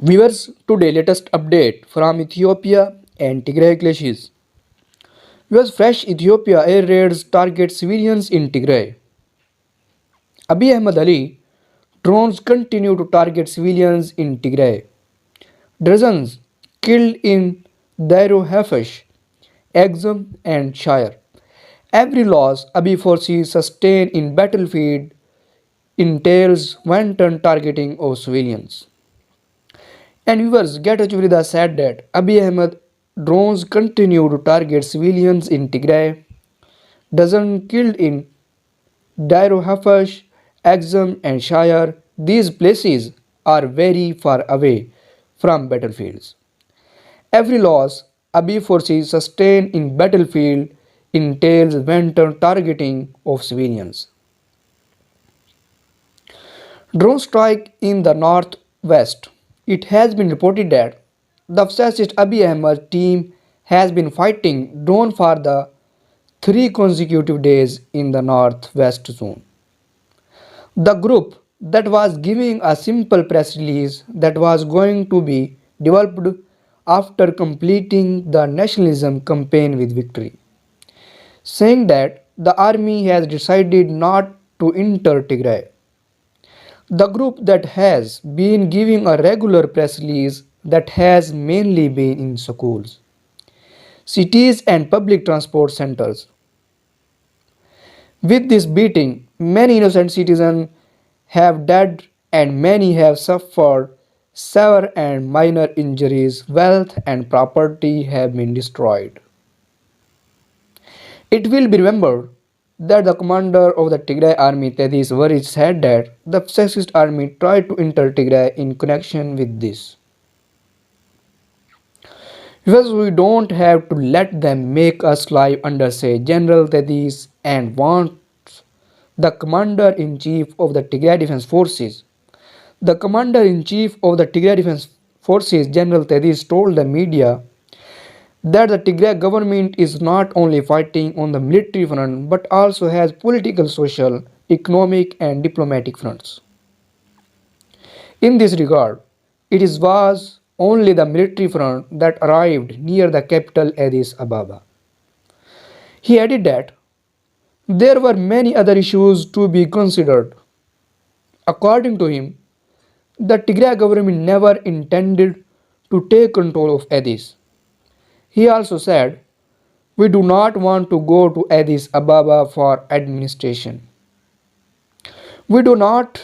Viewers, today latest update from Ethiopia and Tigray clashes. Viewers, fresh Ethiopia air raids target civilians in Tigray. Abiy Ahmed Ali, drones continue to target civilians in Tigray. Dozens killed in Dairo Hafash, Exum and Shire. Every loss Abiy forces sustain in battlefield entails wanton targeting of civilians. And viewers, Getachew said that Abiy Ahmed drones continue to target civilians in Tigray, dozen killed in Dairo Hafash, Axum and Shire. These places are very far away from battlefields. Every loss Abiy forces sustain in battlefield entails wanton targeting of civilians. Drone strike in the northwest. It has been reported that the fascist Abiy Ahmed team has been fighting drone for the 3 consecutive days in the northwest zone. The group that was giving a simple press release that was going to be developed after completing the nationalism campaign with victory, saying that the army has decided not to enter Tigray. The group that has been giving a regular press release that has mainly been in schools, cities and public transport centers. With this beating, many innocent citizens have died and many have suffered severe and minor injuries. Wealth and property have been destroyed. It will be remembered that the commander of the Tigray army, Tedis Varich, said that the fascist army tried to enter Tigray in connection with this. Because we don't have to let them make us live under, say, General Tedis and wants the commander-in-chief of the Tigray Defense Forces. The commander-in-chief of the Tigray Defense Forces, General Tedis, told the media that the Tigray government is not only fighting on the military front but also has political, social, economic and diplomatic fronts. In this regard, was only the military front that arrived near the capital Addis Ababa. He added that there were many other issues to be considered. According to him, the Tigray government never intended to take control of Addis. He also said, "We do not want to go to Addis Ababa for administration. We do not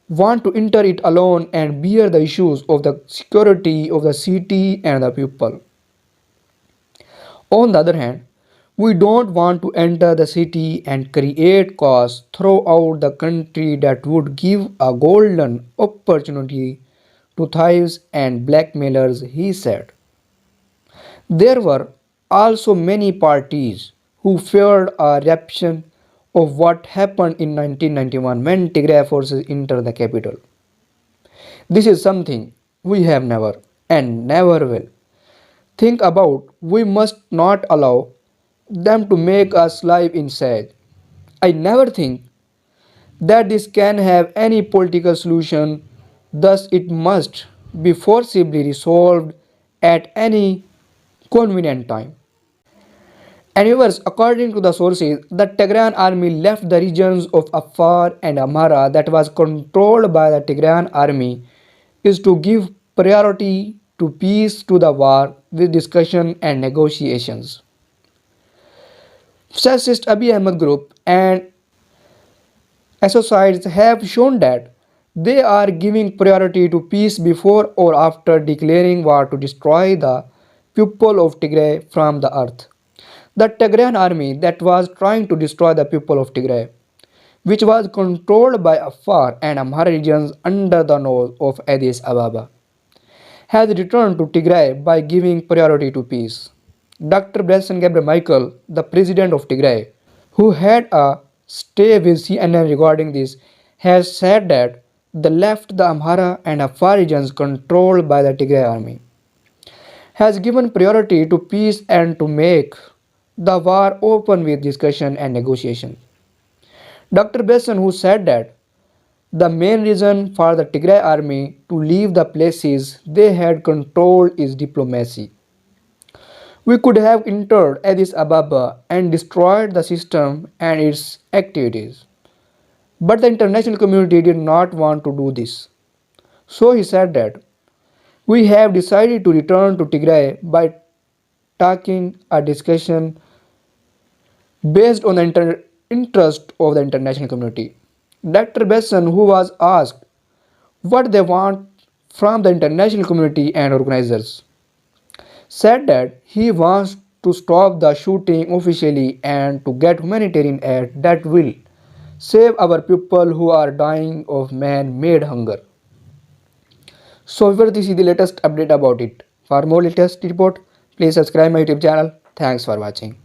want to enter it alone and bear the issues of the security of the city and the people. On the other hand, we don't want to enter the city and create chaos throughout the country that would give a golden opportunity to thieves and blackmailers," he said. There were also many parties who feared a repetition of what happened in 1991 when Tigray forces entered the capital. This is something we have never and never will think about. We must not allow them to make us live inside. I never think that this can have any political solution, thus, it must be forcibly resolved at any convenient time. And viewers, according to the sources, the Tigrayan army left the regions of Afar and Amhara that was controlled by the Tigrayan army is to give priority to peace to the war with discussion and negotiations. Fascist Abiy Ahmed group and associates have shown that they are giving priority to peace before or after declaring war to destroy the people of Tigray from the earth. The Tigrayan army that was trying to destroy the people of Tigray, which was controlled by Afar and Amhara regions under the nose of Addis Ababa, has returned to Tigray by giving priority to peace. Dr. Bresson Gabriel Michael, the president of Tigray, who had a stay with CNN regarding this, has said that the left, the Amhara and Afar regions controlled by the Tigray army, has given priority to peace and to make the war open with discussion and negotiation. Dr. Besson, who said that The main reason for the Tigray army to leave the places they had controlled is diplomacy. We could have entered Addis Ababa and destroyed the system and its activities. But the international community did not want to do this. So he said that we have decided to return to Tigray by taking a discussion based on the interest of the international community. Dr. Besson, who was asked what they want from the international community and organizers, said that he wants to stop the shooting officially and to get humanitarian aid that will save our people who are dying of man-made hunger. So far this is the latest update about it. For more latest report, please subscribe my YouTube channel. Thanks for watching.